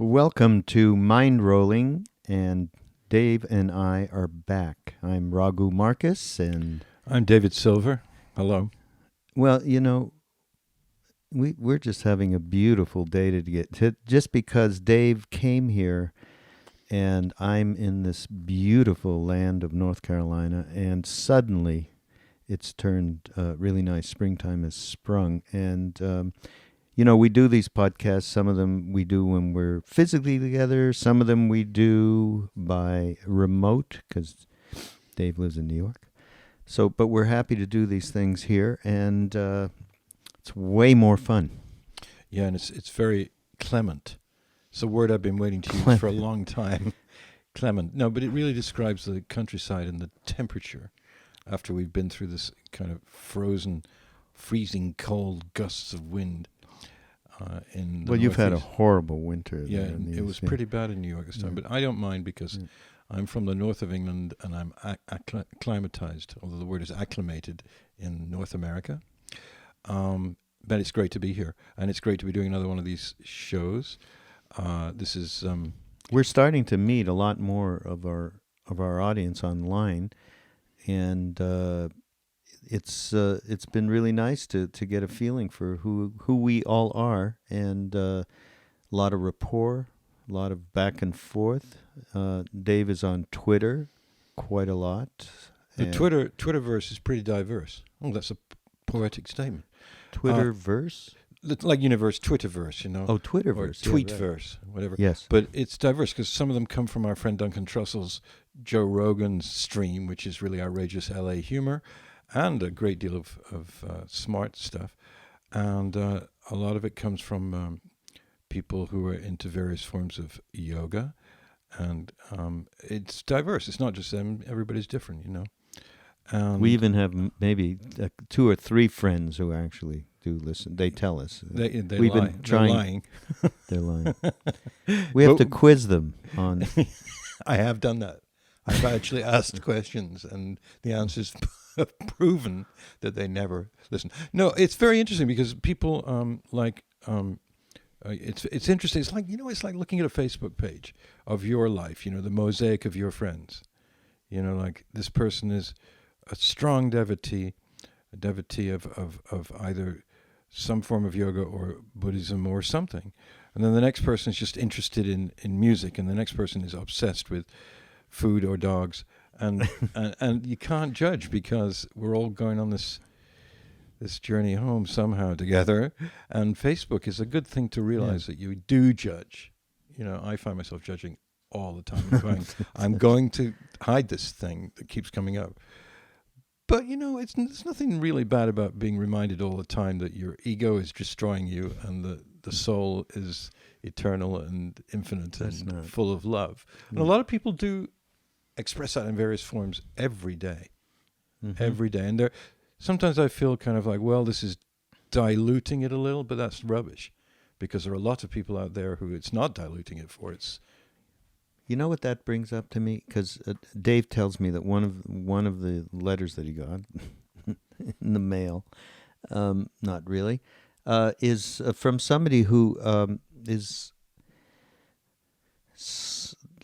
Welcome to Mindrolling, and Dave and I are back. I'm Raghu Marcus, and I'm David Silver. Hello. well, we're just having a beautiful day to get to, just because Dave came here, and I'm in this beautiful land of North Carolina, and suddenly it's turned really nice. Springtime has sprung, and we do these podcasts. Some of them we do when we're physically together. Some of them we do by remote because Dave lives in New York. So, but we're happy to do these things here, and it's way more fun. Yeah, and it's very clement. It's a word I've been waiting to use for a long time. Clement. No, but it really describes the countryside and the temperature after we've been through this kind of freezing cold gusts of wind. Well, you've had a horrible winter. Yeah, it was pretty bad in New York this time, but I don't mind because I'm from the north of England and I'm acclimatized, although the word is acclimated in North America. But it's great to be here, and it's great to be doing another one of these shows. This is we're starting to meet a lot more of our audience online, and it's been really nice to get a feeling for who we all are, and a lot of rapport, a lot of back and forth. Dave is on Twitter quite a lot. The Twitterverse is pretty diverse. Oh, that's a poetic statement. Twitterverse? Like universe, Twitterverse, Oh, Twitterverse. Or Tweetverse, whatever. Yes. But it's diverse because some of them come from our friend Duncan Trussell's Joe Rogan's stream, which is really outrageous LA humor, and a great deal of smart stuff. And a lot of it comes from people who are into various forms of yoga. And it's diverse. It's not just them. Everybody's different, And we even have maybe 2 or 3 friends who actually do listen. They tell us. We've lie. Been trying. They're lying. We have to quiz them on. I have done that. I've actually asked questions, and the answers have proven that they never listen. No, it's very interesting because people it's interesting. It's like it's like looking at a Facebook page of your life. The mosaic of your friends. Like this person is a strong devotee of either some form of yoga or Buddhism or something. And then the next person is just interested in music, and the next person is obsessed with food or dogs. And and you can't judge because we're all going on this journey home somehow together. And Facebook is a good thing to realize that you do judge. I find myself judging all the time. I'm going to hide this thing that keeps coming up. But, there's nothing really bad about being reminded all the time that your ego is destroying you and the soul is eternal and infinite and full of love. And a lot of people do express that in various forms every day. Mm-hmm. Every day. And sometimes I feel kind of like, well, this is diluting it a little, but that's rubbish. Because there are a lot of people out there who it's not diluting it for. You know what that brings up to me? Because Dave tells me that one of the letters that he got in the mail, not really, is from somebody who is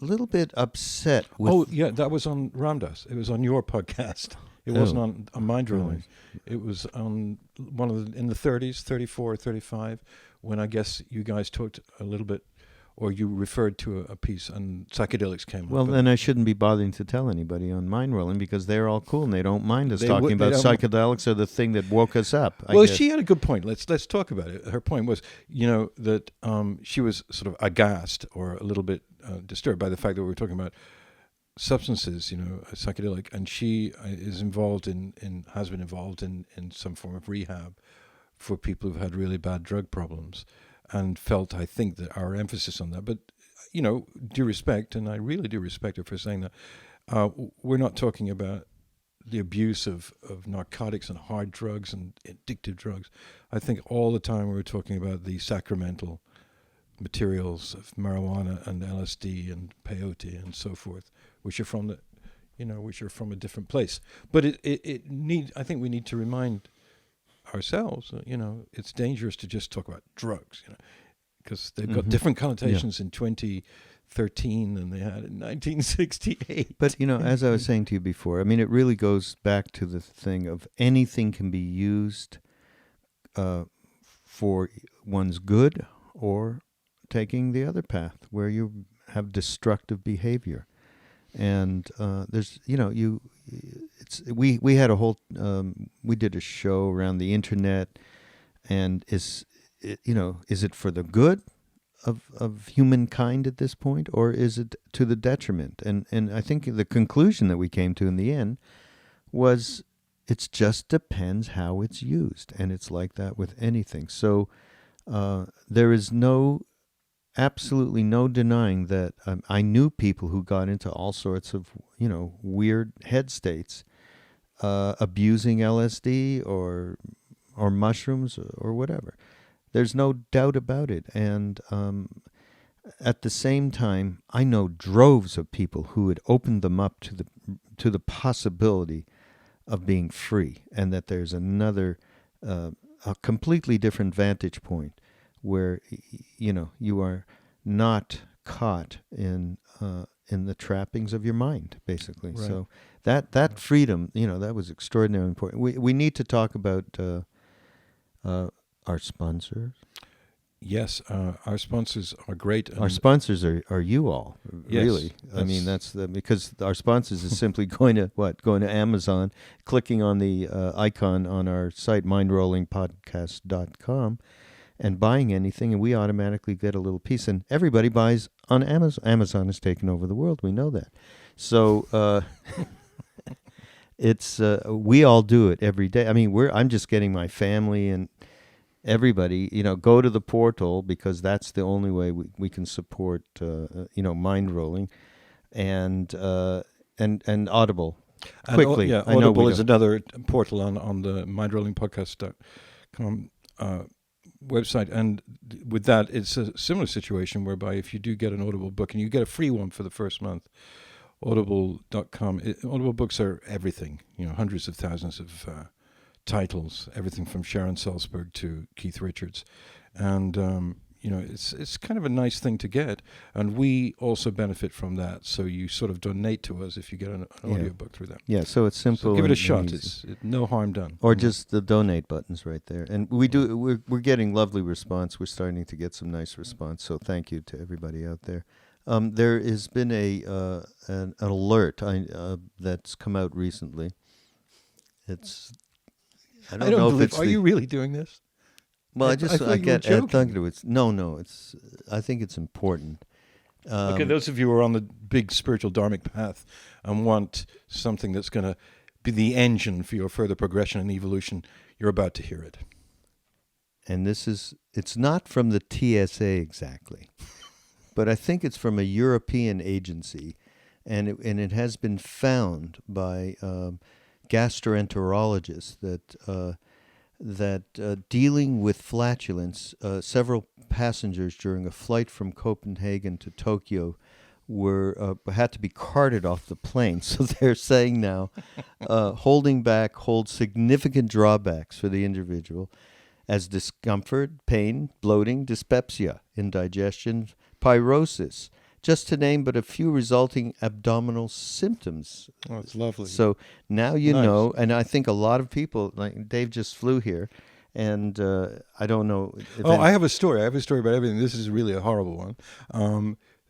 a little bit upset with... Oh, yeah, that was on Ramdas. It was on your podcast. It wasn't on Mindrolling. It was on in the 30s, 34, 35, when I guess you guys talked a little bit, or you referred to a piece, and psychedelics came up. Well, then I shouldn't be bothering to tell anybody on Mindrolling because they're all cool and they don't mind us talking about psychedelics or the thing that woke us up. Well, she had a good point. Let's talk about it. Her point was, that she was sort of aghast or a little bit disturbed by the fact that we were talking about substances, psychedelic, and she is involved has been involved in some form of rehab for people who've had really bad drug problems. And felt, I think, that our emphasis on that. But, due respect, and I really do respect her for saying that, we're not talking about the abuse of narcotics and hard drugs and addictive drugs. I think all the time we were talking about the sacramental materials of marijuana and LSD and peyote and so forth, which are from a different place. But I think we need to remind ourselves, it's dangerous to just talk about drugs, because they've got different connotations in 2013 than they had in 1968. But, as I was saying to you before, I mean, it really goes back to the thing of anything can be used for one's good or taking the other path where you have destructive behavior. And there's, we had a whole, we did a show around the internet, and is it for the good of humankind at this point, or is it to the detriment? And I think the conclusion that we came to in the end was it just depends how it's used, and it's like that with anything. So there is absolutely no denying that I knew people who got into all sorts of weird head states, abusing LSD or mushrooms or whatever. There's no doubt about it. And at the same time, I know droves of people who had opened them up to the possibility of being free, and that there's another a completely different vantage point where you are not caught in the trappings of your mind, basically. Right. So that freedom, that was extraordinarily important. We need to talk about our sponsors. Yes, our sponsors are great. Our sponsors are you all, Yes, really. I mean, because our sponsors is simply going to Amazon, clicking on the icon on our site, mindrollingpodcast.com, and buying anything, and we automatically get a little piece. And everybody buys on Amazon. Amazon has taken over the world. We know that. So it's we all do it every day. I mean, I'm just getting my family and everybody, go to the portal, because that's the only way we can support, Mindrolling and Audible quickly. And, I know Audible is another portal on the mindrollingpodcast.com website. And with that, it's a similar situation whereby if you do get an Audible book, and you get a free one for the first month, audible.com, Audible books are everything, hundreds of thousands of titles, everything from Sharon Salzberg to Keith Richards, and it's kind of a nice thing to get, and we also benefit from that. So you sort of donate to us if you get an audiobook through that. Yeah, so it's simple. So give it a shot. It's no harm done. Or just the donate buttons right there, and we're getting lovely response. We're starting to get some nice response. So thank you to everybody out there. There has been an alert that's come out recently. I don't know if it's. Are you really doing this? Well, I think it's important. Okay, those of you who are on the big spiritual dharmic path and want something that's going to be the engine for your further progression and evolution, you're about to hear it. And it's not from the TSA exactly, but I think it's from a European agency, and it has been found by gastroenterologists that dealing with flatulence, several passengers during a flight from Copenhagen to Tokyo had to be carted off the plane. So they're saying now holding back holds significant drawbacks for the individual, as discomfort, pain, bloating, dyspepsia, indigestion, pyrosis, just to name but a few resulting abdominal symptoms. Oh, it's lovely. So now you know, and I think a lot of people, like Dave just flew here, and I don't know. I have a story. I have a story about everything. This is really a horrible one.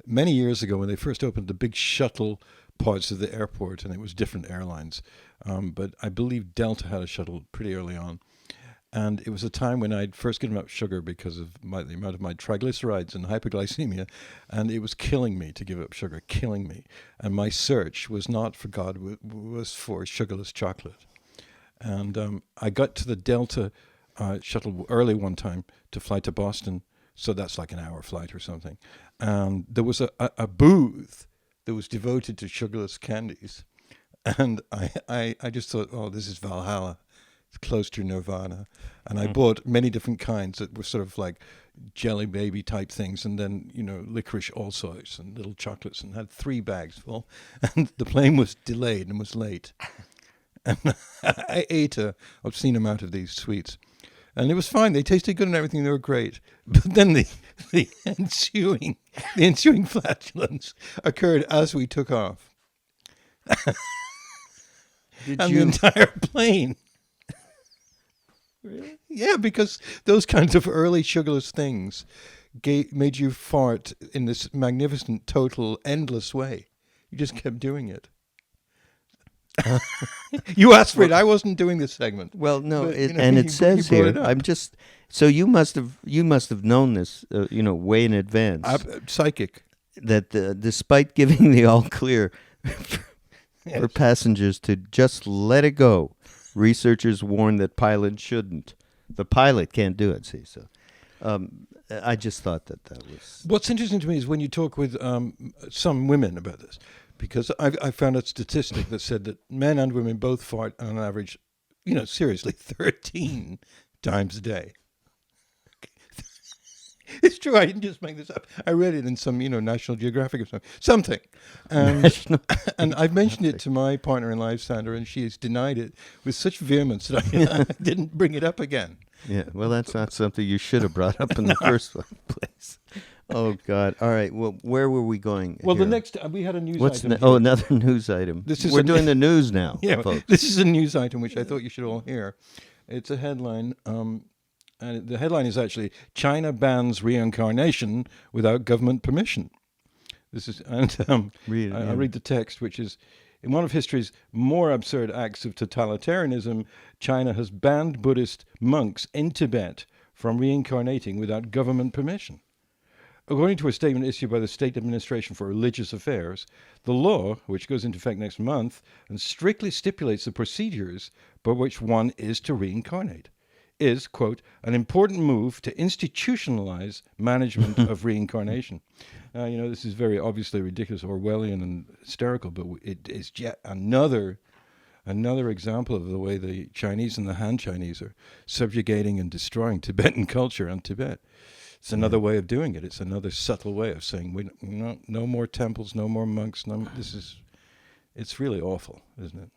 Many years ago, when they first opened the big shuttle pods of the airport, and it was different airlines, but I believe Delta had a shuttle pretty early on. And it was a time when I'd first given up sugar because of the amount of my triglycerides and hyperglycemia, and it was killing me to give up sugar, killing me. And my search was not for God, was for sugarless chocolate. And I got to the Delta shuttle early one time to fly to Boston, so that's like an hour flight or something. And there was a booth that was devoted to sugarless candies. And I just thought, oh, this is Valhalla. Close to nirvana, and I bought many different kinds that were sort of like jelly baby type things, and then licorice also, and little chocolates, and had 3 bags full. And the plane was delayed and was late, and I ate a obscene amount of these sweets, And it was fine. They tasted good and everything. They were great. But then the ensuing flatulence occurred as we took off. Did And you? the entire plane. Really? Yeah, because those kinds of early sugarless things made you fart in this magnificent, total, endless way. You just kept doing it. You asked for it. I wasn't doing this segment. Well, no, But, and it says brought here. it up. I'm just. So you must have known this, way in advance. Psychic. That despite giving the all clear for Yes. passengers to just let it go, researchers warn that pilots shouldn't. The pilot can't do it. See, so I just thought that was. What's interesting to me is when you talk with some women about this, because I found a statistic that said that men and women both fart on average, seriously, 13 times a day. It's true. I didn't just make this up. I read it in some, National Geographic or something. And I've mentioned it to my partner in life, Sandra, and she has denied it with such vehemence that I didn't bring it up again. Yeah, well, that's not something you should have brought up in the first place. Oh, God. All right. Well, where were we going? Well, here? the next, we had a news What's item. another news item. We're doing the news now, Yeah, folks. this is a news item which I thought you should all hear. It's a headline, and the headline is actually China bans reincarnation without government permission. This is, and I'll read the text, which is, in one of history's more absurd acts of totalitarianism, China has banned Buddhist monks in Tibet from reincarnating without government permission. According to a statement issued by the State Administration for Religious Affairs, the law, which goes into effect next month, and strictly stipulates the procedures by which one is to reincarnate, is, quote, an important move to institutionalize management of reincarnation. This is very obviously ridiculous, Orwellian and hysterical, but it is yet another example of the way the Chinese and the Han Chinese are subjugating and destroying Tibetan culture and Tibet. It's another way of doing it. It's another subtle way of saying, no more temples, no more monks. It's really awful, isn't it?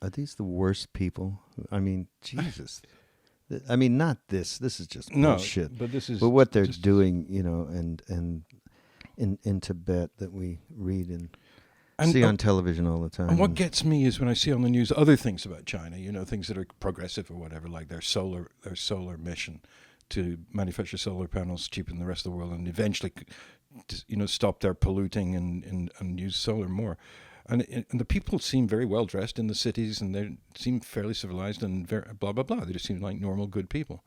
Are these the worst people? I mean, Jesus. I mean, not this. This is just bullshit. But this is. But what they're doing, and in Tibet that we read and see on television all the time. And what gets me is when I see on the news other things about China, things that are progressive or whatever, like their solar mission to manufacture solar panels cheaper than the rest of the world, and eventually, stop their polluting and use solar more. And the people seem very well dressed in the cities, and they seem fairly civilized and very blah blah blah. They just seem like normal, good people.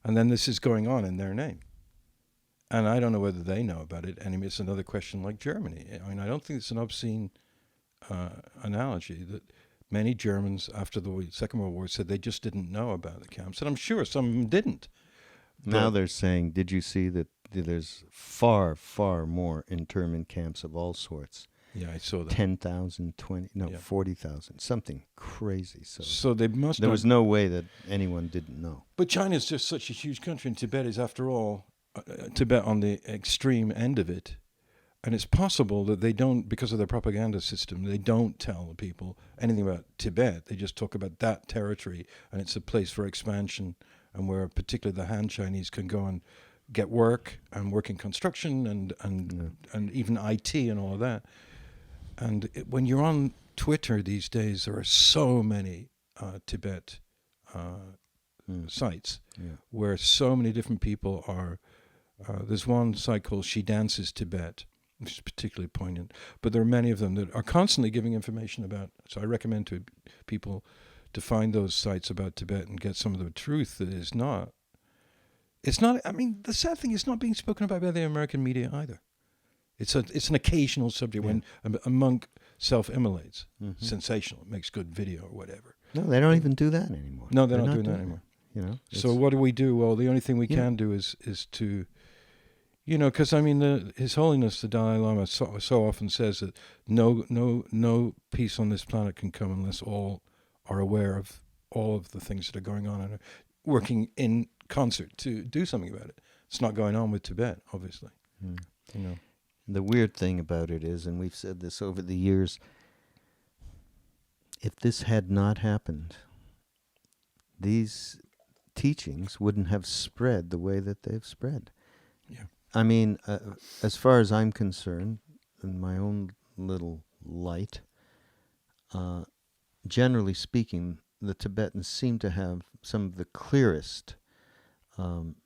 And then this is going on in their name. And I don't know whether they know about it. And it's another question like Germany. I mean, I don't think it's an obscene analogy that many Germans after the Second World War said they just didn't know about the camps. And I'm sure some of them didn't. Now they're saying, did you see that there's far, far more internment camps of all sorts? Yeah, I saw that. 10,000, 40,000, something crazy. So they must. There was no way that anyone didn't know. But China is just such a huge country, and Tibet is, after all, Tibet on the extreme end of it. And it's possible that they don't, because of their propaganda system, they don't tell the people anything about Tibet. They just talk about that territory, and it's a place for expansion, and where particularly the Han Chinese can go and get work and work in construction and even IT and all of that. And when you're on Twitter these days, there are so many Tibet sites where so many different people are. There's one site called She Dances Tibet, which is particularly poignant. But there are many of them that are constantly giving information about. So I recommend to people to find those sites about Tibet and get some of the truth that is not. It's not. I mean, the sad thing is not being spoken about by the American media either. It's an occasional subject when a monk self-immolates. Mm-hmm. Sensational. Makes good video or whatever. No, they don't even do that anymore. No, they're not doing that anymore. So what do we do? Well, the only thing we can do is to, because I mean, His Holiness the Dalai Lama so often says that no peace on this planet can come unless all are aware of all of the things that are going on and are working in concert to do something about it. It's not going on with Tibet, obviously. The weird thing about it is, and we've said this over the years, if this had not happened, these teachings wouldn't have spread the way that they've spread. Yeah. I mean, as far as I'm concerned, in my own little light, generally speaking, the Tibetans seem to have some of the clearest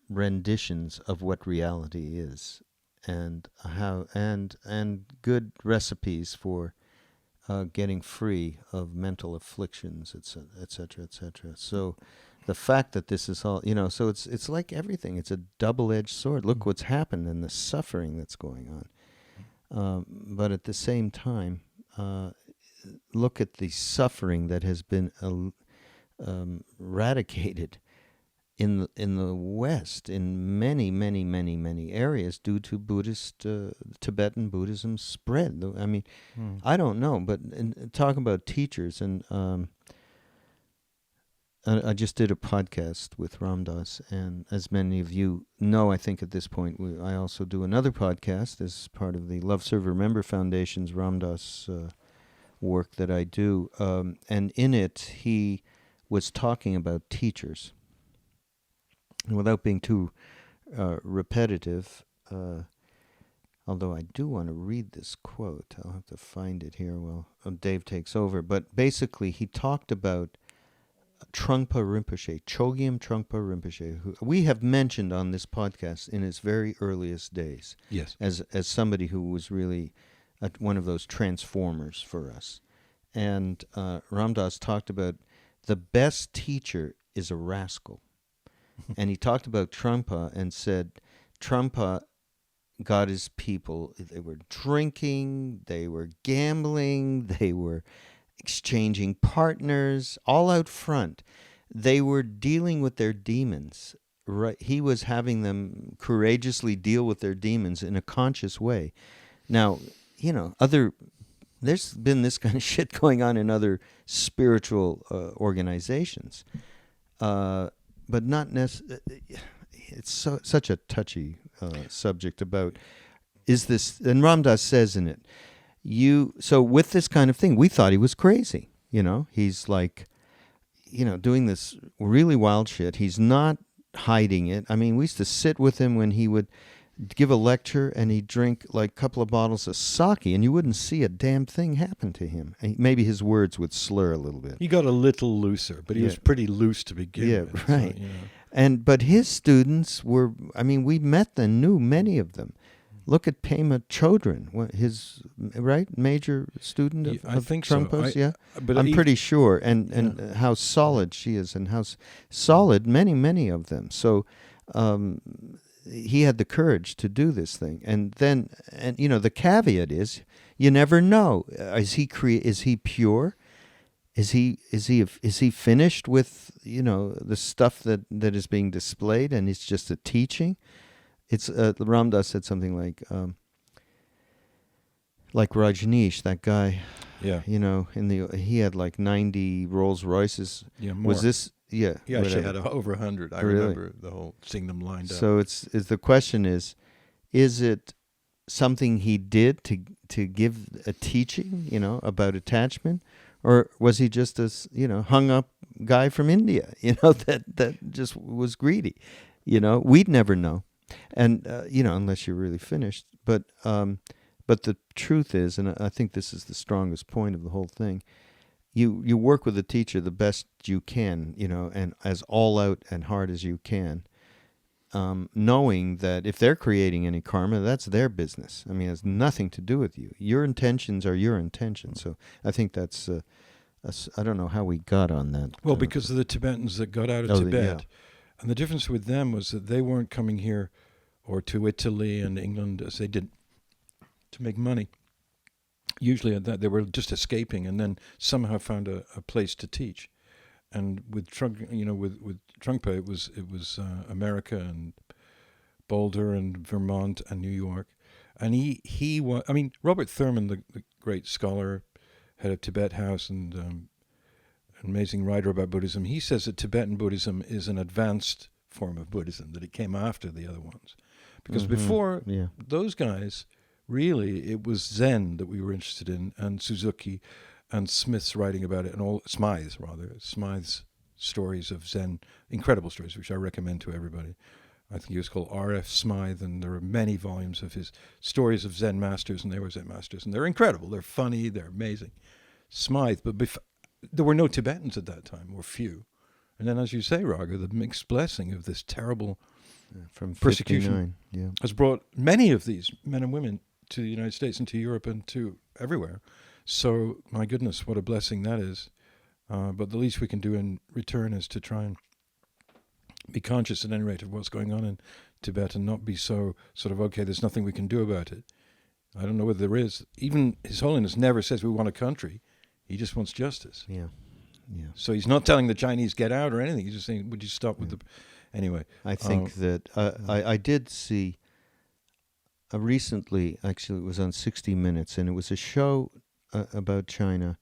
renditions of what reality is, and how and good recipes for getting free of mental afflictions, etc., etc. So the fact that this is all, so it's like everything. It's a double-edged sword. Look what's happened and the suffering that's going on. But at the same time, look at the suffering that has been eradicated in the West in many, many, many, many areas due to Tibetan Buddhism spread. I mean, I don't know, but talk about teachers, and I just did a podcast with Ram Dass, and as many of you know, I think at this point, I also do another podcast as part of the Love Serve Remember Foundation's Ram Dass work that I do, and in it he was talking about teachers. And without being too repetitive, although I do want to read this quote, I'll have to find it here while Dave takes over. But basically, he talked about Trungpa Rinpoche, Chogyam Trungpa Rinpoche, who we have mentioned on this podcast in his very earliest days. Yes. As somebody who was really one of those transformers for us. And Ram Dass talked about the best teacher is a rascal. And he talked about Trungpa and said Trungpa got his people. They were drinking, they were gambling, they were exchanging partners, all out front. They were dealing with their demons. Right? He was having them courageously deal with their demons in a conscious way. Now, there's been this kind of shit going on in other spiritual organizations. But not necessarily. It's such a touchy subject about, is this, and Ram Dass says in it, so with this kind of thing, we thought he was crazy. He's like, doing this really wild shit. He's not hiding it. I mean, we used to sit with him when he would give a lecture and he'd drink like a couple of bottles of sake and you wouldn't see a damn thing happen to him. Maybe his words would slur a little bit. He got a little looser, but he was pretty loose to begin with. Right. So, But his students were, we met them, knew many of them. Look at Pema Chodron, his major student of I think Trungpa's, so. But I'm pretty sure, and how solid she is, and how solid many of them. So he had the courage to do this thing, and the caveat is you never know. Is he pure? Is he finished with the stuff that is being displayed, and it's just a teaching? It's Ram Dass said something like Rajneesh, that guy. Yeah. He had like 90 Rolls Royces. Yeah, more. Was this? Yeah. He actually had over 100. I remember the whole seeing them lined up. So the question is it something he did to give a teaching, about attachment, or was he just a hung up guy from India, that just was greedy? We'd never know. And unless you're really finished, but the truth is, and I think this is the strongest point of the whole thing, you work with a teacher the best you can, and as all out and hard as you can, knowing that if they're creating any karma, that's their business. It has nothing to do with you. Your intentions are your intentions. So I think that's I don't know how we got on that. Well, because of the Tibetans that got out of Tibet. And the difference with them was that they weren't coming here or to Italy and England as they did to make money. Usually they were just escaping and then somehow found a place to teach. And with Trungpa, it was America and Boulder and Vermont and New York. And he was, Robert Thurman, the great scholar, head of Tibet House and an amazing writer about Buddhism, he says that Tibetan Buddhism is an advanced form of Buddhism, that it came after the other ones. Because before those guys, really, it was Zen that we were interested in, and Suzuki and Smith's writing about it, and all Smythe's stories of Zen, incredible stories, which I recommend to everybody. I think he was called R.F. Smythe, and there are many volumes of his stories of Zen masters, and they were Zen masters, and they're incredible. They're funny, they're amazing. Smythe, but there were no Tibetans at that time, or few. And then, as you say, Raga, the mixed blessing of this terrible from persecution 59, has brought many of these men and women to the United States and to Europe and to everywhere. So, my goodness, what a blessing that is. But the least we can do in return is to try and be conscious at any rate of what's going on in Tibet and not be so sort of, okay, there's nothing we can do about it. I don't know whether there is. Even His Holiness never says we want a country. He just wants justice. Yeah. So he's not telling the Chinese get out or anything. He's just saying, would you stop with the... Anyway. I think that I did see recently, actually it was on 60 Minutes, and it was a show about China,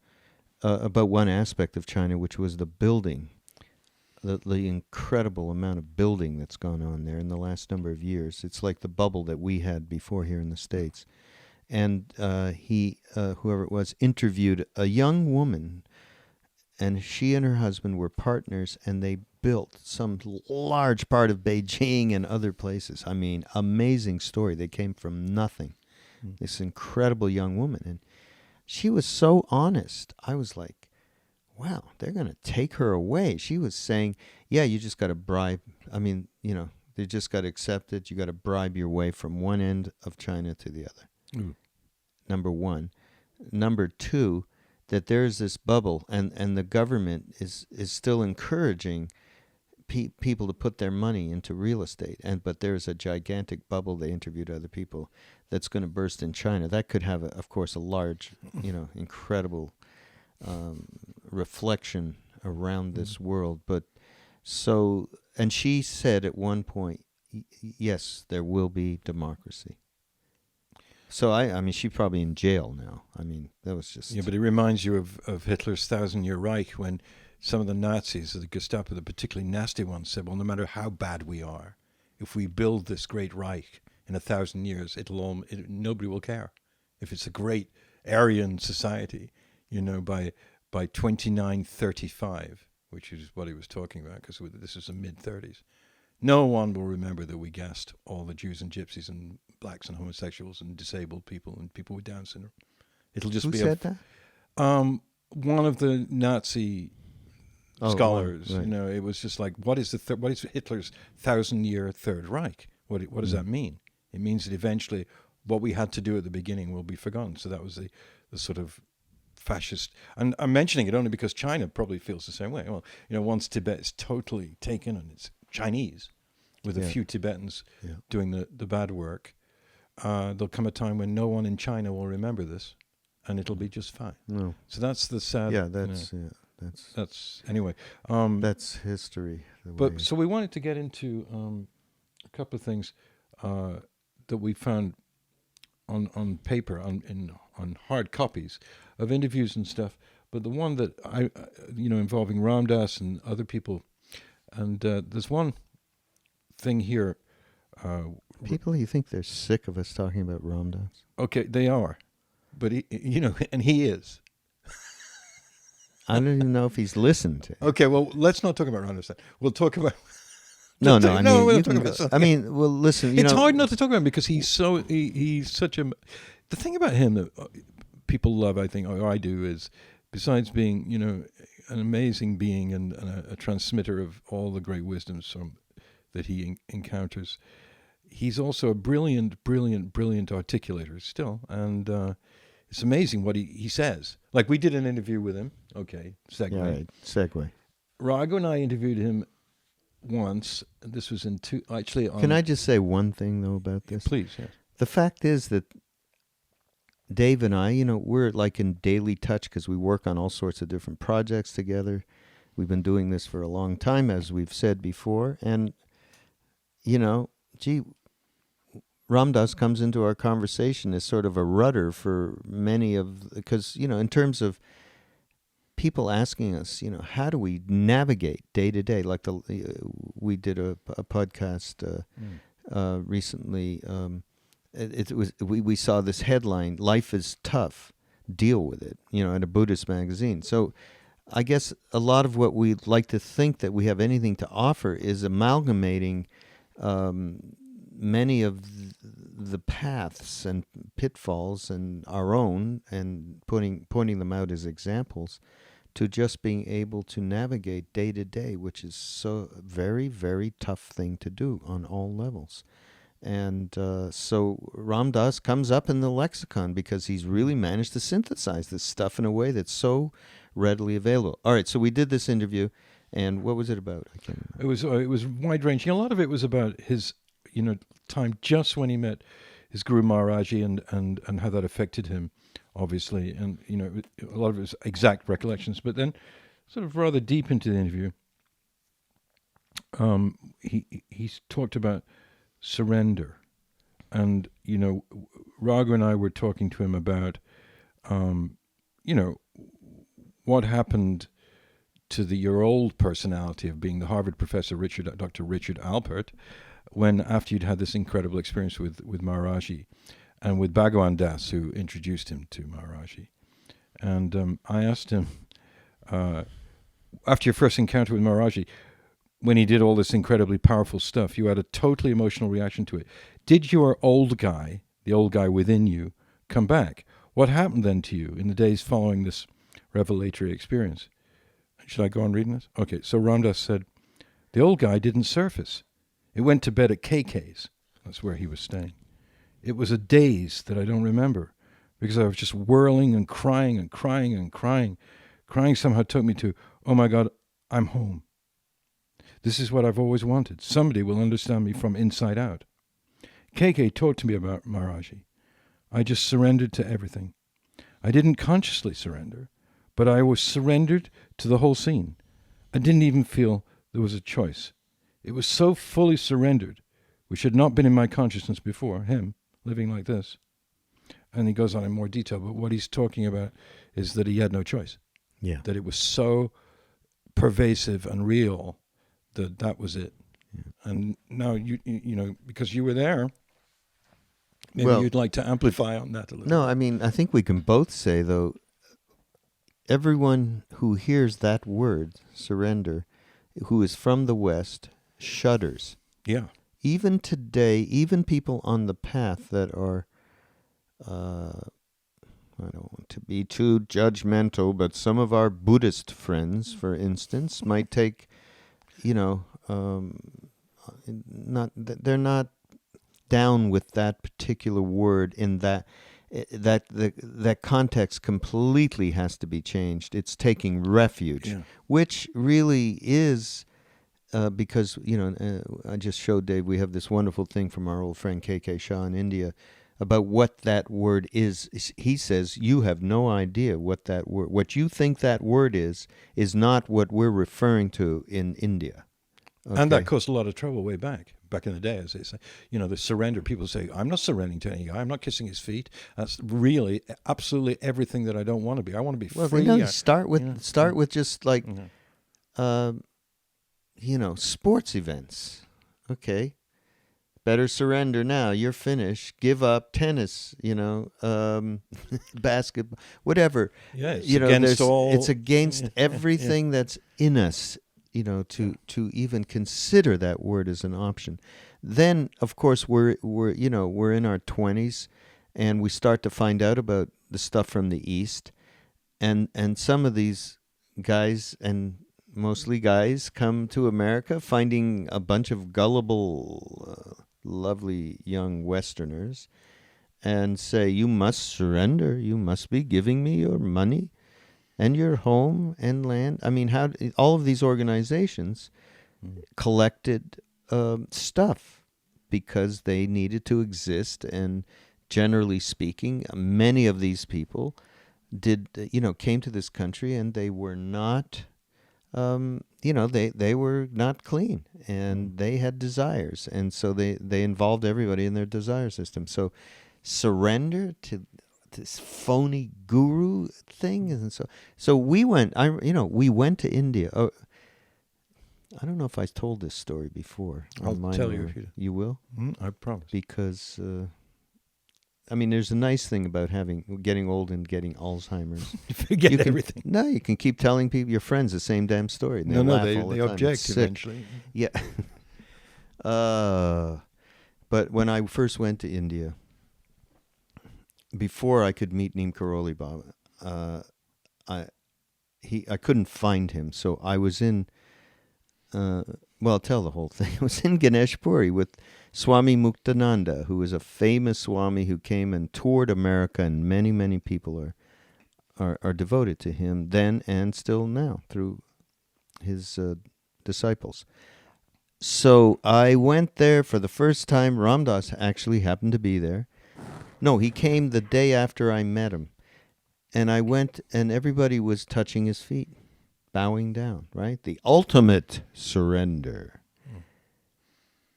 about one aspect of China, which was the building, the incredible amount of building that's gone on there in the last number of years. It's like the bubble that we had before here in the States. And he, whoever it was, interviewed a young woman, and she and her husband were partners, and they built some large part of Beijing and other places. I mean, amazing story. They came from nothing. This incredible young woman. And she was so honest. I was like, wow, they're going to take her away. She was saying, yeah, you just got to bribe. I mean, they just got to accept it. You got to bribe your way from one end of China to the other. Number one. Number two, that there's this bubble, and the government is still encouraging people to put their money into real estate, but there's a gigantic bubble. They interviewed other people that's going to burst in China. That could have, of course, a large, incredible reflection around this world. But so, and she said at one point, yes, there will be democracy. So, I mean, she's probably in jail now. I mean, that was just... Yeah, but it reminds you of Hitler's 1,000-year Reich, when some of the Nazis, the Gestapo, the particularly nasty ones, said, well, no matter how bad we are, if we build this great Reich in 1,000 years, nobody will care. If it's a great Aryan society, by 2935, which is what he was talking about, because this is the mid-30s, no one will remember that we gassed all the Jews and gypsies and blacks and homosexuals and disabled people and people with Down syndrome. It'll just be... Who said that? One of the Nazi scholars. Right. It was just like, what is Hitler's 1,000-year Third Reich? What does that mean? It means that eventually what we had to do at the beginning will be forgotten. So that was the sort of fascist... And I'm mentioning it only because China probably feels the same way. Well, once Tibet is totally taken and it's Chinese, with a few Tibetans doing the bad work, there'll come a time when no one in China will remember this, and it'll be just fine. No. So that's the sad... Yeah, that's anyway. That's history. So we wanted to get into a couple of things that we found on paper, on hard copies of interviews and stuff. But the one that I, involving Ram Dass and other people, and there's one thing here. People, you think they're sick of us talking about Ram Dass? Okay, they are, but and he is. I don't even know if he's listened to it. Okay, well, let's not talk about Ram Dass. We'll talk about... No, I mean, we're not talking about something. I mean, well, listen, it's hard not to talk about him because he's such a... The thing about him that people love, I think, or I do, is besides being, an amazing being and a transmitter of all the great wisdoms that he encounters, he's also a brilliant articulator still, and it's amazing what he says. Like, we did an interview with him. Okay, segue. Yeah, right. Segue. Rago and I interviewed him once. This was in Can I just say one thing, though, about this? Please, yes. The fact is that Dave and I, we're like in daily touch because we work on all sorts of different projects together. We've been doing this for a long time, as we've said before. And, Ram Dass comes into our conversation as sort of a rudder for many of... Because, in terms of people asking us, how do we navigate day to day? Like we did a podcast recently. We saw this headline: "Life is tough, deal with it." In a Buddhist magazine. So I guess a lot of what we like to think that we have anything to offer is amalgamating many of the paths and pitfalls and our own, and pointing them out as examples, to just being able to navigate day to day, which is so very, very tough thing to do on all levels. And so Ram Dass comes up in the lexicon because he's really managed to synthesize this stuff in a way that's so readily available. All right, so we did this interview, and what was it about? I can't remember. It was wide ranging. A lot of it was about his, time just when he met his Guru Maharaji and how that affected him, obviously, and a lot of his exact recollections. But then, sort of rather deep into the interview, he talked about surrender, and Raghu and I were talking to him about what happened to your old personality of being the Harvard professor Dr. Richard Alpert, when after you'd had this incredible experience with Maharaji and with Bhagwan Das, who introduced him to Maharaji. And I asked him, after your first encounter with Maharaji, when he did all this incredibly powerful stuff, you had a totally emotional reaction to it. Did your old guy, the old guy within you, come back? What happened then to you in the days following this revelatory experience? Should I go on reading this? Okay, so Ram Dass said, the old guy didn't surface. It went to bed at KK's. That's where he was staying. It was a daze that I don't remember, because I was just whirling and crying and crying and crying. Crying somehow took me to, oh my God, I'm home. This is what I've always wanted. Somebody will understand me from inside out. KK talked to me about Maharaji. I just surrendered to everything. I didn't consciously surrender, but I was surrendered to the whole scene. I didn't even feel there was a choice. It was so fully surrendered, which had not been in my consciousness before, him living like this. And he goes on in more detail, but what he's talking about is that he had no choice. Yeah. That it was so pervasive and real that was it. Yeah. And now, because you were there, maybe you'd like to amplify on that a little. No, I mean, I think we can both say, though, everyone who hears that word, surrender, who is from the West, shudders. Yeah. Even today, even people on the path that are, I don't want to be too judgmental, but some of our Buddhist friends, for instance, might take, they're not down with that particular word in that context completely has to be changed. It's taking refuge, which really is because, I just showed Dave, we have this wonderful thing from our old friend KK Shah in India about what that word is. He says, you have no idea what that word, what you think that word is not what we're referring to in India. Okay? And that caused a lot of trouble way back in the day, as they say. The surrender, people say, I'm not surrendering to any guy. I'm not kissing his feet. That's really absolutely everything that I don't want to be. I want to be free. Well, start with just like, sports events. Okay. Better surrender now. You're finished. Give up tennis, basketball, whatever. Yeah, it's against everything that's in us, to even consider that word as an option. Then, of course, we're in our 20s, and we start to find out about the stuff from the East, and some of these guys, and mostly guys, come to America finding a bunch of gullible, lovely young Westerners, and say, you must surrender. You must be giving me your money and your home and land. I mean, all of these organizations collected stuff because they needed to exist, and generally speaking, many of these people came to this country and they were not, they were not clean, and they had desires, and so they involved everybody in their desire system. So surrender to this phony guru thing, and so we went. We went to India. Oh, I don't know if I told this story before. I'll tell you if you do. You will? I promise. Because I mean, there's a nice thing about getting old and getting Alzheimer's. Forget You can, everything. No, you can keep telling your friends the same damn story. And No, laugh they all the time. object It's sick. eventually. Yeah. But when I first went to India, before I could meet Neem Karoli Baba, I couldn't find him, so I was in. Well, I'll tell the whole thing. I was in Ganesh Puri with Swami Muktananda, who was a famous Swami who came and toured America, and many, many people are devoted to him then and still now through his disciples. So I went there for the first time. Ram Dass actually happened to be there. No, he came the day after I met him. And I went, and everybody was touching his feet, bowing down, right? The ultimate surrender.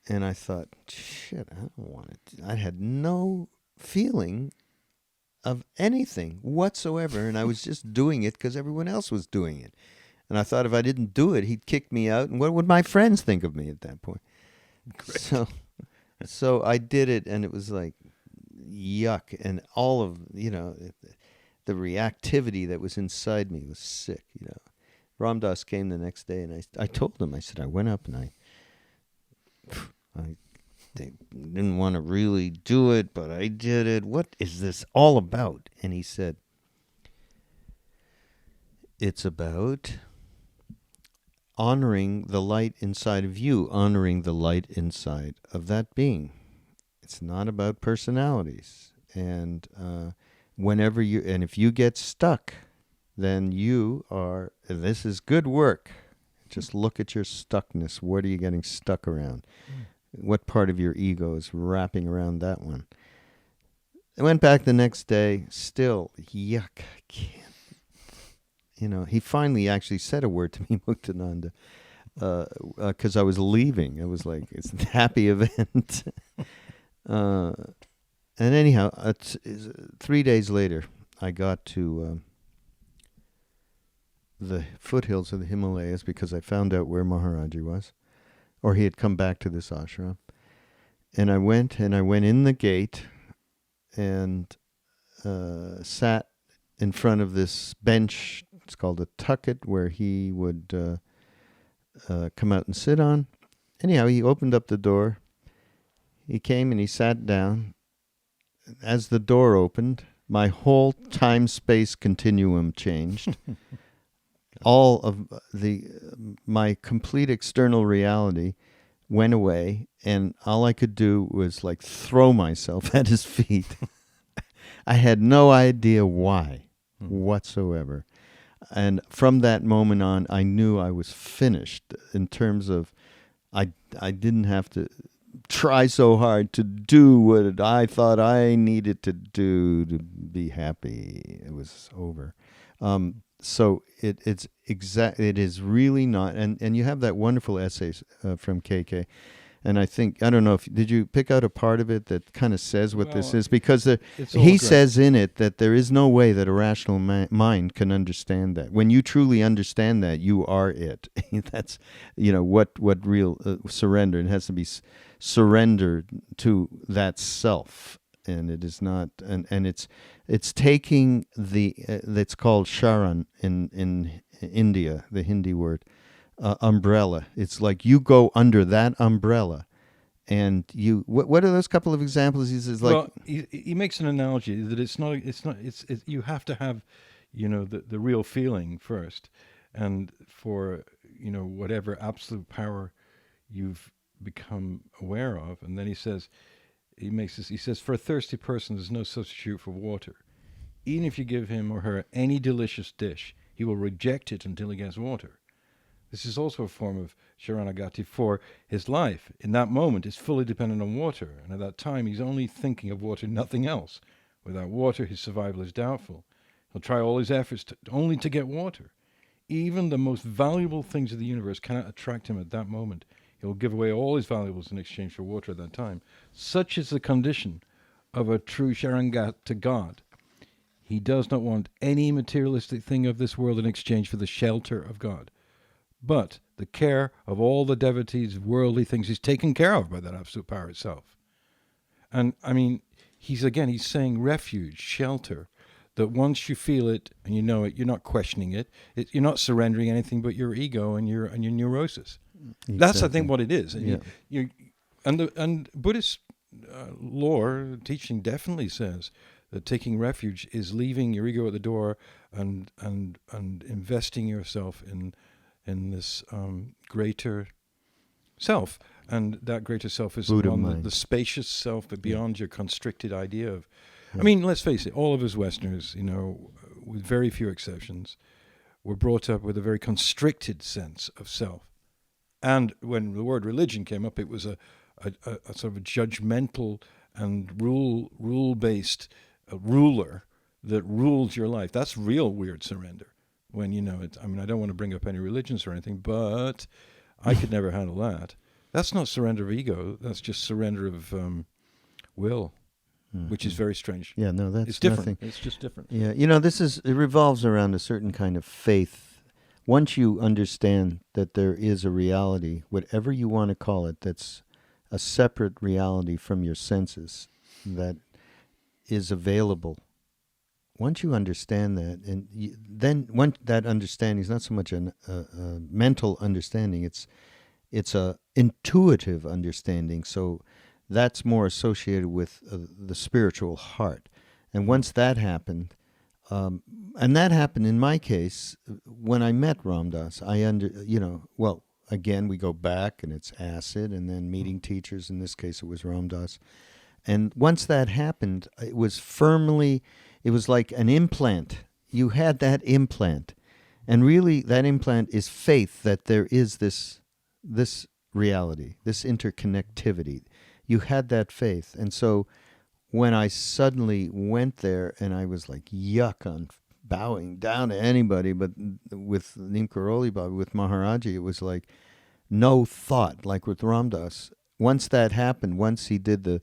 And I thought, shit, I don't want it. I had no feeling of anything whatsoever, and I was just doing it because everyone else was doing it. And I thought if I didn't do it, he'd kick me out, and what would my friends think of me at that point? So I did it, and it was like, yuck, and all of, the reactivity that was inside me was sick, Ram Dass came the next day, and I told him, I said, I went up and I didn't want to really do it, but I did it. What is this all about? And he said, it's about honoring the light inside of you, honoring the light inside of that being. It's not about personalities. And and if you get stuck, then this is good work. Just look at your stuckness. What are you getting stuck around? What part of your ego is wrapping around that one? I went back the next day, still, yuck, I can't. He finally actually said a word to me, Muktananda, because I was leaving. I was like, it's a happy event. And anyhow, 3 days later, I got to the foothills of the Himalayas because I found out where Maharaji was, or he had come back to this ashram. And I went in the gate and sat in front of this bench. It's called a tucket, where he would come out and sit on. Anyhow, he opened up the door. He came and he sat down. As the door opened, my whole time-space continuum changed. All of my complete external reality went away, and all I could do was like throw myself at his feet. I had no idea why whatsoever. And from that moment on, I knew I was finished in terms of I didn't have to try so hard to do what I thought I needed to do to be happy. It was over. So it is really not, and you have that wonderful essay from KK, and I don't know did you pick out a part of it that kind of says what this is? Because he says in it that there is no way that a rational mind can understand that. When you truly understand that, you are it. That's, what real surrender. It has to be surrendered to that self. And it is not, and it's taking it's called Sharan in India, the Hindi word, umbrella. It's like you go under that umbrella, and you. What are those couple of examples? He says, like, well, he makes an analogy that it's you have to have, the real feeling first, and for whatever absolute power you've become aware of, and then he says. He says, for a thirsty person, there's no substitute for water. Even if you give him or her any delicious dish, he will reject it until he gets water. This is also a form of Sharanagati for his life. In that moment, is fully dependent on water. And at that time, he's only thinking of water, nothing else. Without water, his survival is doubtful. He'll try all his efforts only to get water. Even the most valuable things of the universe cannot attract him at that moment. He'll give away all his valuables in exchange for water at that time. Such is the condition of a true Sharangat to God. He does not want any materialistic thing of this world in exchange for the shelter of God. But the care of all the devotees, worldly things, is taken care of by that absolute power itself. And, I mean, he's saying refuge, shelter. That once you feel it and you know it, you're not questioning it. You're not surrendering anything but your ego and your neurosis. Exactly. That's, I think, what it is. And Yeah. and Buddhist lore teaching definitely says that taking refuge is leaving your ego at the door and investing yourself in this greater self. And that greater self is Buddha the one, mind. the spacious self, but beyond your constricted idea of. Yeah. I mean, let's face it, all of us Westerners, with very few exceptions, were brought up with a very constricted sense of self. And when the word religion came up, it was a sort of a judgmental and rule-based ruler that ruled your life. That's real weird surrender. When I mean, I don't want to bring up any religions or anything, but I could never handle that. That's not surrender of ego. That's just surrender of will, which is very strange. Yeah, no, that's It's different. nothing. It's just different. Yeah, it revolves around a certain kind of faith. Once you understand that there is a reality, whatever you want to call it, that's a separate reality from your senses that is available. Once you understand that, and then that understanding is not so much a mental understanding, it's a intuitive understanding. So that's more associated with the spiritual heart. And once that happened, and that happened in my case when I met Ram Dass. Again, we go back and it's acid, and then meeting teachers. In this case, it was Ram Dass. And once that happened, it was like an implant. You had that implant. And really, that implant is faith that there is this reality, this interconnectivity. You had that faith. And so when I suddenly went there and I was like, yuck on bowing down to anybody, but with Neem Karoli Baba, with Maharaji, it was like no thought, like with Ram Dass. Once that happened, once he did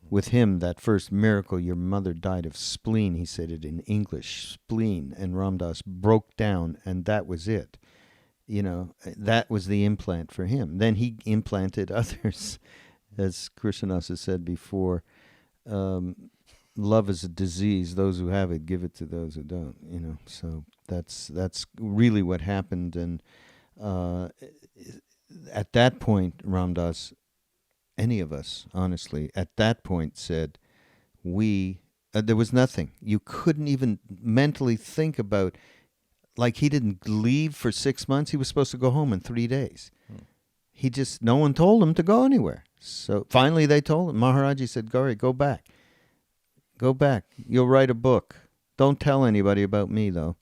with him, that first miracle, your mother died of spleen, he said it in English, spleen, and Ram Dass broke down, and that was it. That was the implant for him. Then he implanted others, as Krishna has said before. Love is a disease. Those who have it, give it to those who don't. So that's really what happened. And at that point, Ram Dass, any of us, honestly, at that point said, there was nothing. You couldn't even mentally think about. Like, he didn't leave for 6 months. He was supposed to go home in 3 days. No one told him to go anywhere. So finally they told him. Maharaji said, Gauri, go back. Go back. You'll write a book. Don't tell anybody about me, though.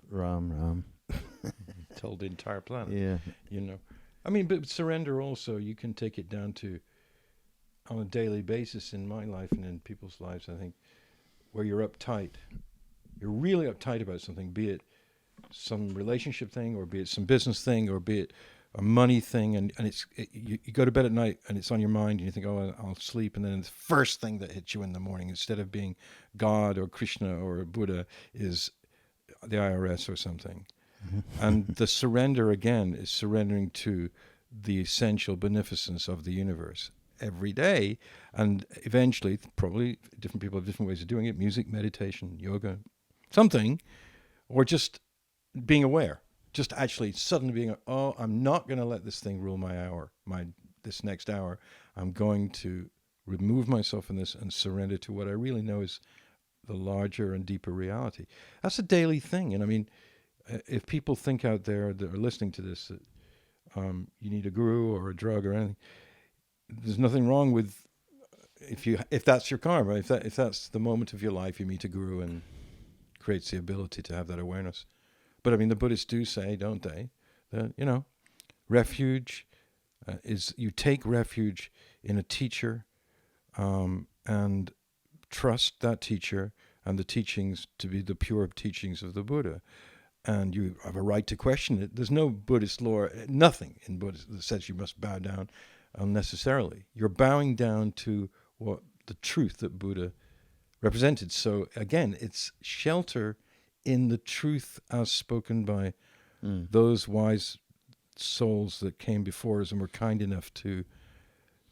Ram. Told the entire planet. Yeah. I mean, but surrender also, you can take it down to, on a daily basis in my life and in people's lives, I think, where you're uptight. You're really uptight about something, be it some relationship thing, or be it some business thing, or be it a money thing, and you go to bed at night and it's on your mind, and you think, oh, I'll sleep, and then the first thing that hits you in the morning, instead of being God or Krishna or Buddha, is the IRS or something. And the surrender, again, is surrendering to the essential beneficence of the universe every day, and eventually, probably different people have different ways of doing it: music, meditation, yoga, something, or just being aware. Just actually suddenly being, I'm not going to let this thing rule my hour, this next hour. I'm going to remove myself from this and surrender to what I really know is the larger and deeper reality. That's a daily thing. And I mean, if people think out there that are listening to this that you need a guru or a drug or anything, there's nothing wrong with if that's your karma, if that's the moment of your life, you meet a guru and creates the ability to have that awareness. But I mean, the Buddhists do say, don't they, that, refuge is, you take refuge in a teacher and trust that teacher and the teachings to be the pure teachings of the Buddha. And you have a right to question it. There's no Buddhist law, nothing in Buddhism that says you must bow down unnecessarily. You're bowing down to what the truth that Buddha represented. So again, it's shelter in the truth as spoken by those wise souls that came before us and were kind enough to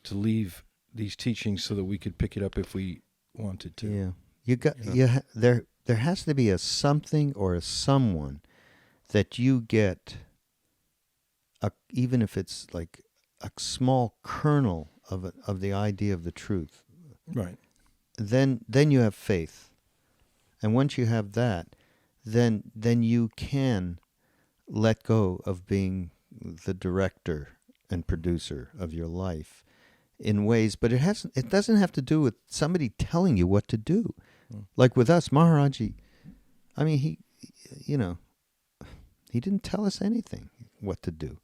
leave these teachings so that we could pick it up if we wanted to. Yeah. You got You know? there has to be a something or a someone that you get, even if it's like a small kernel of the idea of the truth. Right. Then you have faith. And once you have that, then you can let go of being the director and producer of your life in ways, but it doesn't have to do with somebody telling you what to do. Like with us, Maharaji, I mean, he didn't tell us anything what to do.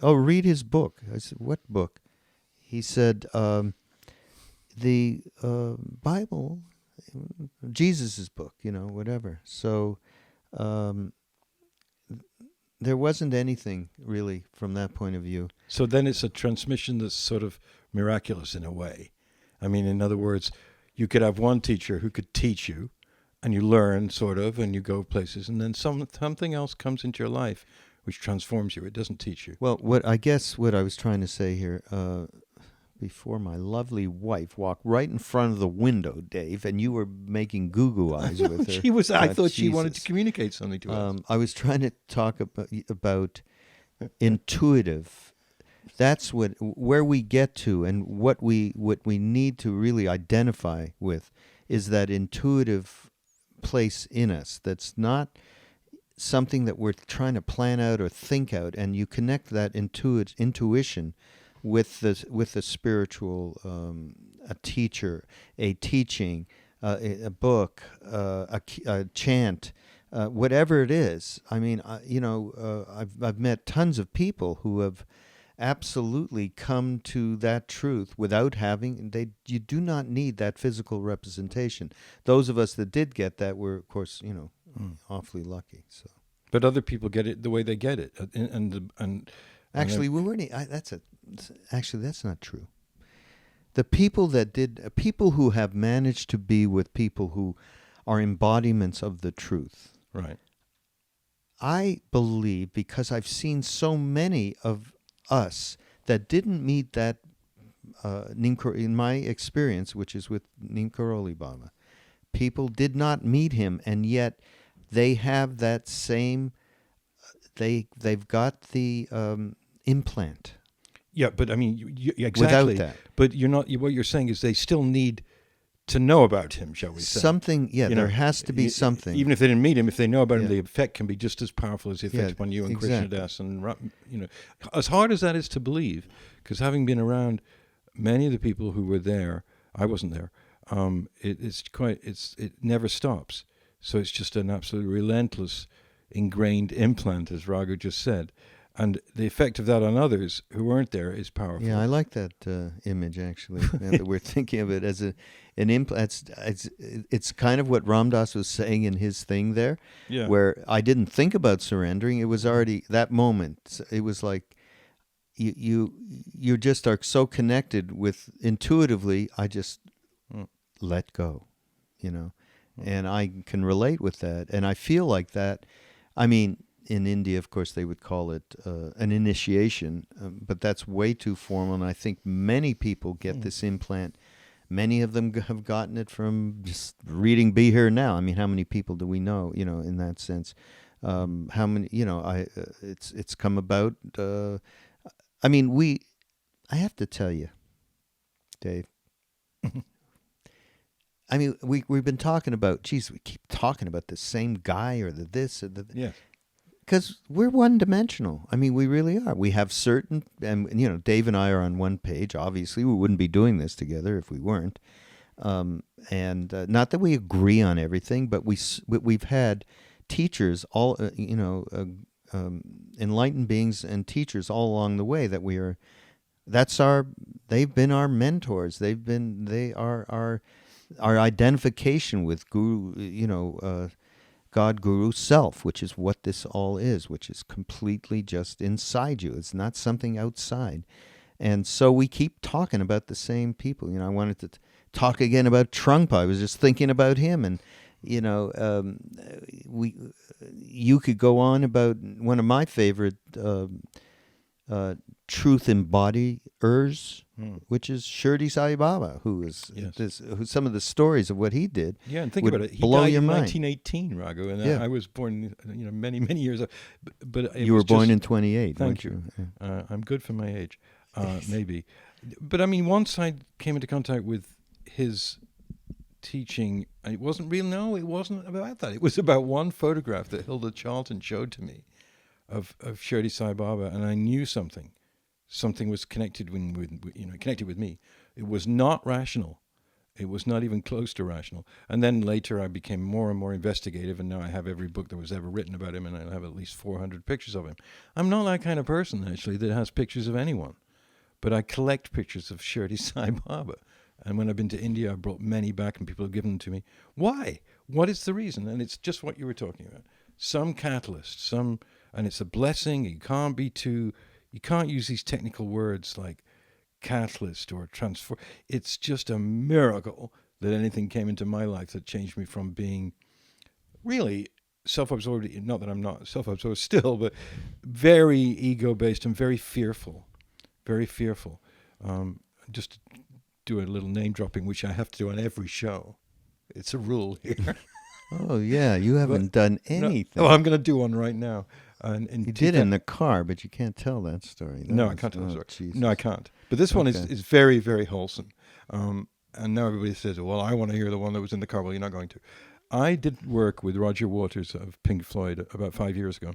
Read his book. I said, what book? He said, the Bible, Jesus' book, whatever. So there wasn't anything really from that point of view. So then it's a transmission that's sort of miraculous in a way. I mean, in other words, you could have one teacher who could teach you, and you learn sort of, and you go places, and then something else comes into your life which transforms you. It doesn't teach you. Well, what I was trying to say here, before my lovely wife walked right in front of the window, Dave, and you were making goo-goo eyes with her. I thought she wanted to communicate something to us. I was trying to talk about intuitive. That's where we get to, and what we need to really identify with is that intuitive place in us. That's not something that we're trying to plan out or think out, and you connect that intuition with the spiritual, a teacher, a teaching, a book, a chant, whatever it is. I mean, I've met tons of people who have absolutely come to that truth without having. You do not need that physical representation. Those of us that did get that were, of course, awfully lucky. So, but other people get it the way they get it, and actually, we weren't. Actually, that's not true. The people who have managed to be with people who are embodiments of the truth. Right. I believe, because I've seen so many of us that didn't meet that in my experience, which is with Neem Karoli Baba, people did not meet him, and yet they have that same. They've got the implant. Yeah, but I mean, exactly. Without that, but you're not. What you're saying is they still need to know about him, shall we say? Something. Yeah, there has to be something. Even if they didn't meet him, if they know about him, the effect can be just as powerful as the effect upon you and exactly. Krishna Das. And as hard as that is to believe, because having been around many of the people who were there, I wasn't there. It never stops. So it's just an absolutely relentless, ingrained implant, as Raghu just said. And the effect of that on others who weren't there is powerful. Yeah, I like that image, actually, that we're thinking of it as an implant. It's kind of what Ram Dass was saying in his thing there, where I didn't think about surrendering. It was already that moment. It was like you just are so connected with intuitively, I just let go, and I can relate with that. And I feel like that. I mean, in India, of course, they would call it an initiation, but that's way too formal. And I think many people get this implant. Many of them have gotten it from just reading Be Here Now. I mean, how many people do we know, in that sense? How many, it's come about. I mean, I have to tell you, Dave, I mean, we've been talking about, we keep talking about the same guy or the this or the... Yeah. Because we're one-dimensional. I mean, we really are. We have certain, and Dave and I are on one page. Obviously, we wouldn't be doing this together if we weren't. And not that we agree on everything, but we've had teachers, all enlightened beings and teachers all along the way that we are. They've been our mentors. They are our identification with Guru. God, Guru, Self, which is what this all is, which is completely just inside you. It's not something outside. And so we keep talking about the same people. I wanted to talk again about Trungpa. I was just thinking about him. And, you could go on about one of my favorite truth embodiers, Hmm. which is Shirdi Sai Baba, who is Yes. who some of the stories of what he did. Yeah, and think would about it. He blow died your in mind. 1918, Raghu, and Yeah. I was born, many, many years. But it You were was born just, in 28. Thank weren't you. Yeah. I'm good for my age, maybe. But I mean, once I came into contact with his teaching, it wasn't real. No, it wasn't about that. It was about one photograph that Hilda Charlton showed to me of Shirdi Sai Baba, and I knew something. Something was connected connected with me. It was not rational. It was not even close to rational. And then later I became more and more investigative, and now I have every book that was ever written about him, and I have at least 400 pictures of him. I'm not that kind of person, actually, that has pictures of anyone. But I collect pictures of Shirdi Sai Baba. And when I've been to India, I've brought many back, and people have given them to me. Why? What is the reason? And it's just what you were talking about. Some catalyst, and it's a blessing. You can't use these technical words like catalyst or transform. It's just a miracle that anything came into my life that changed me from being really self-absorbed, not that I'm not self-absorbed still, but very ego-based and very fearful. Very fearful. Just to do a little name dropping, which I have to do on every show. It's a rule here. Oh, yeah. You haven't done anything. No, I'm going to do one right now. You did in the car, but you can't tell that story. I can't tell the story. Jesus. No, I can't. But this one is very, very wholesome. And now everybody says, well, I want to hear the one that was in the car. Well, you're not going to. I did work with Roger Waters of Pink Floyd about 5 years ago.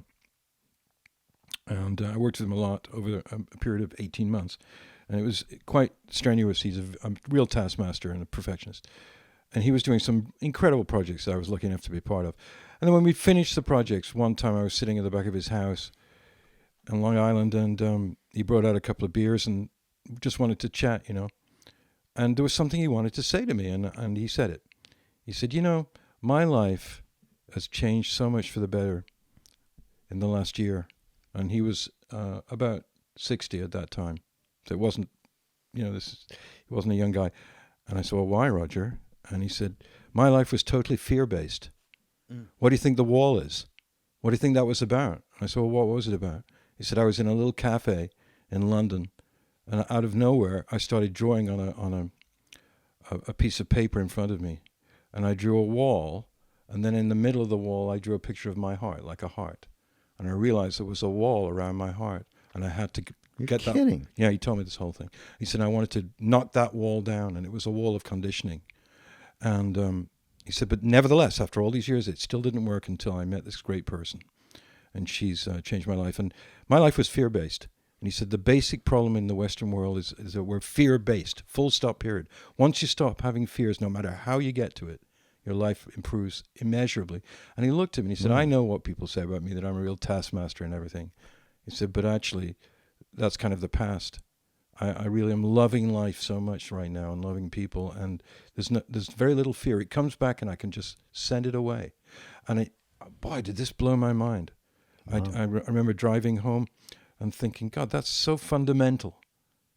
And I worked with him a lot over a period of 18 months. And it was quite strenuous. He's a real taskmaster and a perfectionist. And he was doing some incredible projects that I was lucky enough to be part of. And then when we finished the projects, one time I was sitting at the back of his house in Long Island, and he brought out a couple of beers and just wanted to chat, And there was something he wanted to say to me, and he said it. He said, my life has changed so much for the better in the last year. And he was about 60 at that time. So it wasn't, he wasn't a young guy. And I said, well, why, Roger? And he said, my life was totally fear-based. What do you think The Wall is? What do you think that was about? And I said, well, what was it about? He said, I was in a little cafe in London, and out of nowhere, I started drawing on a piece of paper in front of me. And I drew a wall, and then in the middle of the wall, I drew a picture of my heart, like a heart. And I realized there was a wall around my heart, and I had to get that. You're kidding. Yeah, he told me this whole thing. He said, I wanted to knock that wall down, and it was a wall of conditioning. And he said, but nevertheless, after all these years, it still didn't work until I met this great person. And she's changed my life. And my life was fear-based. And he said, the basic problem in the Western world is that we're fear-based, full stop, period. Once you stop having fears, no matter how you get to it, your life improves immeasurably. And he looked at me and he said, I know what people say about me, that I'm a real taskmaster and everything. He said, but actually, that's kind of the past. I really am loving life so much right now and loving people, and there's very little fear. It comes back and I can just send it away. And boy, did this blow my mind. Wow. I remember driving home and thinking, God, that's so fundamental.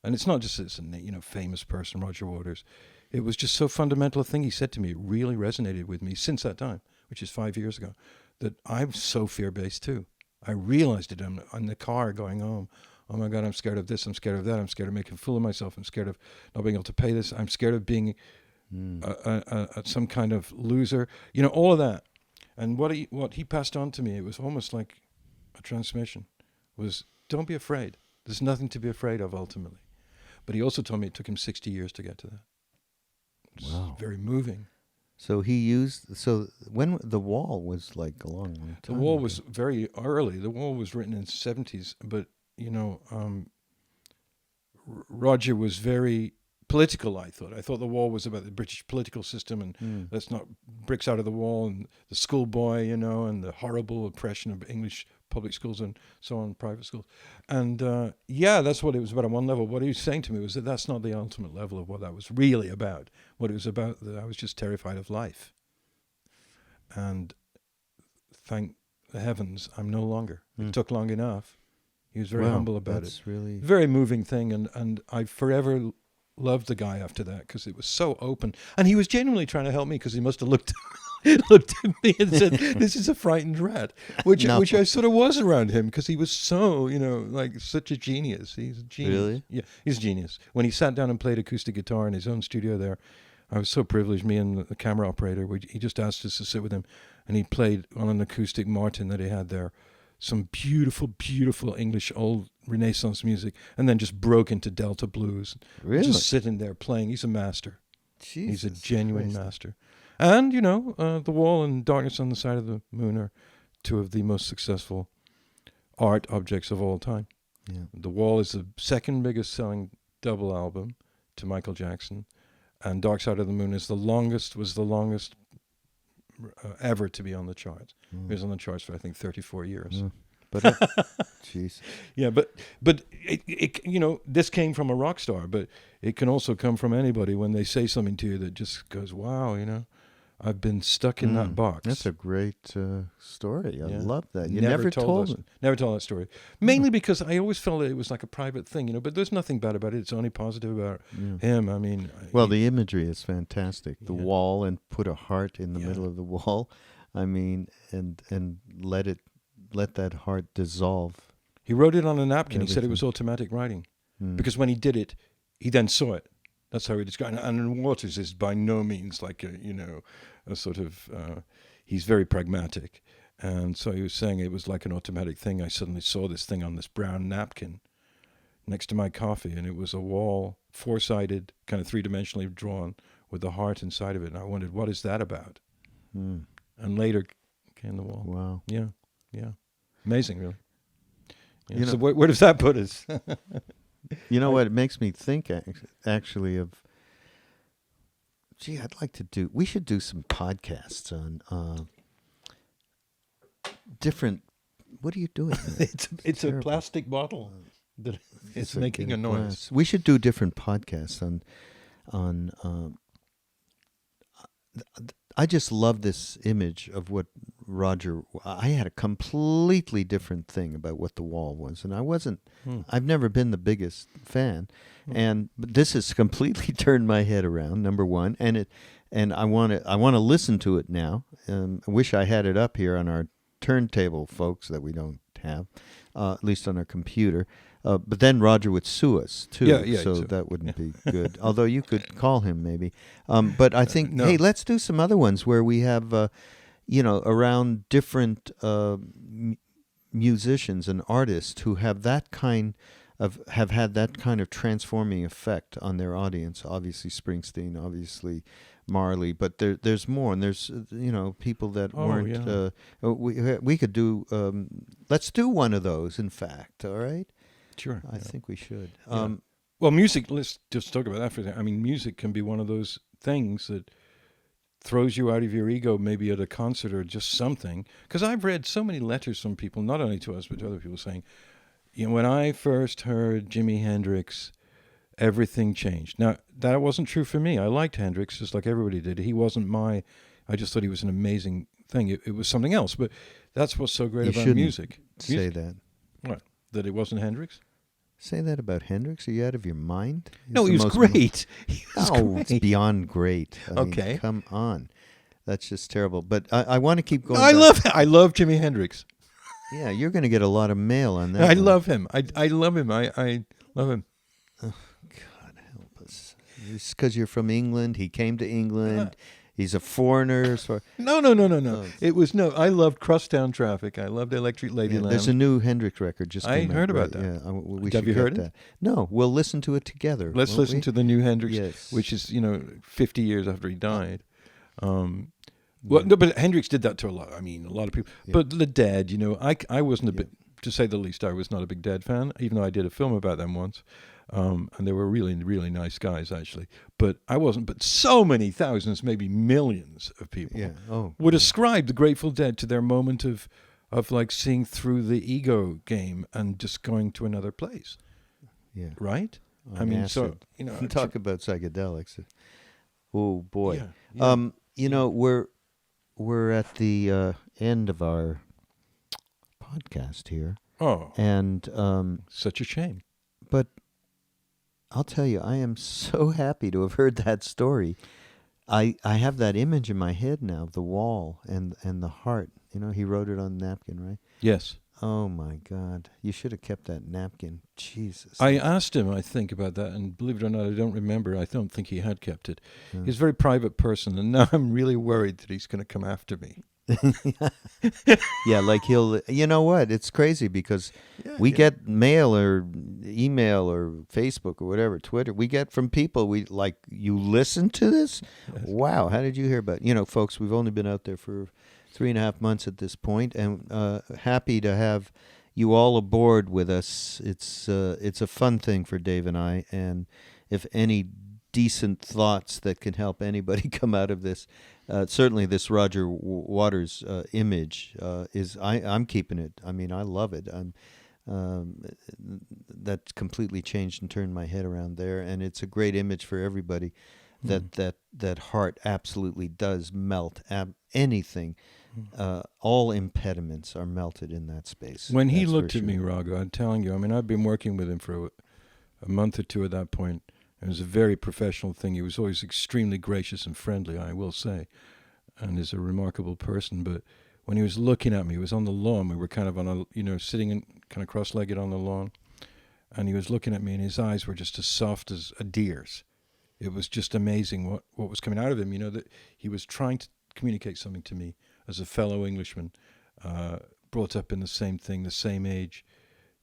And it's not just it's a famous person, Roger Waters. It was just so fundamental a thing he said to me. It really resonated with me since that time, which is 5 years ago, that I'm so fear-based too. I realized it in the car going home. Oh my God, I'm scared of this, I'm scared of that, I'm scared of making a fool of myself, I'm scared of not being able to pay this, I'm scared of being some kind of loser, all of that. And what he passed on to me, it was almost like a transmission, was don't be afraid. There's nothing to be afraid of ultimately. But he also told me it took him 60 years to get to that. It's very moving. So when The Wall was like a long time The Wall ago. was very early. The Wall was written in the 70s, but Roger was very political, I thought The Wall was about the British political system, and let's not bricks out of the wall, and the schoolboy, and the horrible oppression of English public schools and so on, private schools. And that's what it was about on one level. What he was saying to me was that that's not the ultimate level of what that was really about. What it was about, that I was just terrified of life. And thank the heavens, I'm no longer. It took long enough. He was very humble about it. Really very moving thing, and I forever loved the guy after that because it was so open. And he was genuinely trying to help me because he must have looked looked at me and said, "This is a frightened rat," which No. I sort of was around him because he was so, like such a genius. He's a genius. Really? Yeah, he's a genius. When he sat down and played acoustic guitar in his own studio there, I was so privileged. Me and the camera operator, he just asked us to sit with him, and he played on an acoustic Martin that he had there, some beautiful, beautiful English old Renaissance music, and then just broke into Delta blues. Really? Just sitting there playing. He's a master. Jesus He's a genuine Christ. master. And, The Wall and Darkness on the Side of the Moon are two of the most successful art objects of all time. Yeah. The Wall is the second biggest selling double album to Michael Jackson, and Dark Side of the Moon was the longest ever to be on the charts. It was on the charts for, I think, 34 years. But jeez. Yeah, but it this came from a rock star, but it can also come from anybody when they say something to you that just goes, wow, I've been stuck in that box. That's a great story. I love that. You never never told it. Never told that story. Mainly because I always felt it was like a private thing, but there's nothing bad about it. It's only positive about him. I mean, Well, the imagery is fantastic. The wall, and put a heart in the middle of the wall. I mean, and let that heart dissolve. he wrote it on a napkin. He said it was automatic writing because when he did it, he then saw it. That's how he described it. And Waters is by no means like a sort of. He's very pragmatic, and so he was saying it was like an automatic thing. I suddenly saw this thing on this brown napkin next to my coffee, and it was a wall, four-sided, kind of three-dimensionally drawn, with the heart inside of it. And I wondered, what is that about? And later came the wall. Wow. Yeah, amazing, really. Yeah. You know- So where does that put us? You know what? It makes me think actually of. Gee, we should do some podcasts on different. What are you doing? it's a plastic bottle that is making a noise. Glass. We should do different podcasts on. I just love this image of what Roger. I had a completely different thing about what the wall was, and I wasn't. I've never been the biggest fan, but this has completely turned my head around. Number one, and I want to listen to it now. I wish I had it up here on our turntable, folks, that we don't have, at least on our computer. But then Roger would sue us too, so that wouldn't be good. Although you could call him maybe. But I think, hey, let's do some other ones where we have, around different musicians and artists who have had that kind of transforming effect on their audience. Obviously Springsteen, obviously Marley, but there's more, and there's people that weren't. We could do. Let's do one of those. In fact, all right. Sure. I think we should. Well, music, let's just talk about that for a second. I mean, music can be one of those things that throws you out of your ego, maybe at a concert or just something. Because I've read so many letters from people, not only to us, but to other people saying, when I first heard Jimi Hendrix, everything changed. Now, that wasn't true for me. I liked Hendrix just like everybody did. He wasn't I just thought he was an amazing thing. It was something else. But that's what's so great about music. Say that. What? That it wasn't Hendrix? Say that about Hendrix? Are you out of your mind? No, he was great. It's beyond great. I mean, come on. That's just terrible. But I want to keep going. I love Jimi Hendrix. Yeah, you're going to get a lot of mail on that. I love him. I love him. I love him. Oh, God help us. It's because you're from England. He came to England. He's a foreigner. So No. It was I loved Crosstown Traffic. I loved Electric Ladyland. There's a new Hendrix record just came out. I heard about right? that. Yeah, we Have you heard it? No, we'll listen to it together. Let's listen to the new Hendrix, yes. which is 50 years after he died. Well, no, but Hendrix did that to a lot. I mean, a lot of people. Yeah. But the Dead, I wasn't a bit, to say the least, I was not a big Dead fan, even though I did a film about them once. And they were really, really nice guys, actually. But I wasn't. But so many thousands, maybe millions of people would ascribe the Grateful Dead to their moment of like seeing through the ego game and just going to another place. Yeah. Right? I mean, acid. So, talk about psychedelics. Oh, boy. Yeah. We're at the end of our podcast here. Oh. And such a shame. But I'll tell you, I am so happy to have heard that story. I have that image in my head now, the wall and the heart. He wrote it on a napkin, right? Yes. Oh my God! You should have kept that napkin. Jesus. I asked him, I think, about that, and believe it or not, I don't remember. I don't think he had kept it. Yeah. He's a very private person, and now I'm really worried that he's going to come after me. Yeah, like he'll. You know what? It's crazy because we get mail or email or Facebook or whatever, Twitter. We get from people. We like, you listen to this? Yes. Wow! How did you hear about? Folks, we've only been out there for 3.5 months at this point, and happy to have you all aboard with us. It's a fun thing for Dave and I, and if any decent thoughts that can help anybody come out of this, certainly this Roger Waters image is. I'm keeping it. I mean, I love it. That completely changed and turned my head around there, and it's a great image for everybody. That heart absolutely does melt. Anything. All impediments are melted in that space. When he looked at me, Rago, I'm telling you, I mean, I've been working with him for a month or two at that point. It was a very professional thing. He was always extremely gracious and friendly, I will say, and is a remarkable person. But when he was looking at me, he was on the lawn. We were kind of sitting kind of cross-legged on the lawn, and he was looking at me, and his eyes were just as soft as a deer's. It was just amazing what was coming out of him. That he was trying to communicate something to me as a fellow Englishman, brought up in the same thing, the same age,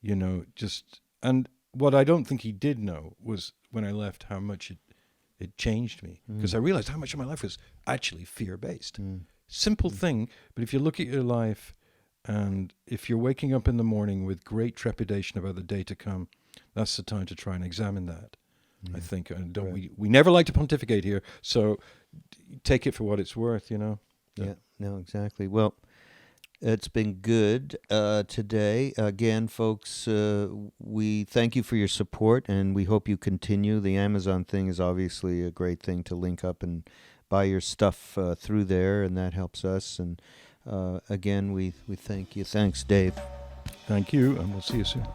and what I don't think he did know was when I left how much it changed me, because I realized how much of my life was actually fear-based. Simple thing, but if you look at your life and if you're waking up in the morning with great trepidation about the day to come, that's the time to try and examine that. I think. We never like to pontificate here, so take it for what it's worth, Yeah, no, exactly. Well, it's been good today. Again, folks, we thank you for your support, and we hope you continue. The Amazon thing is obviously a great thing to link up and buy your stuff through there, and that helps us. And again, we thank you. Thanks, Dave. Thank you, and we'll see you soon.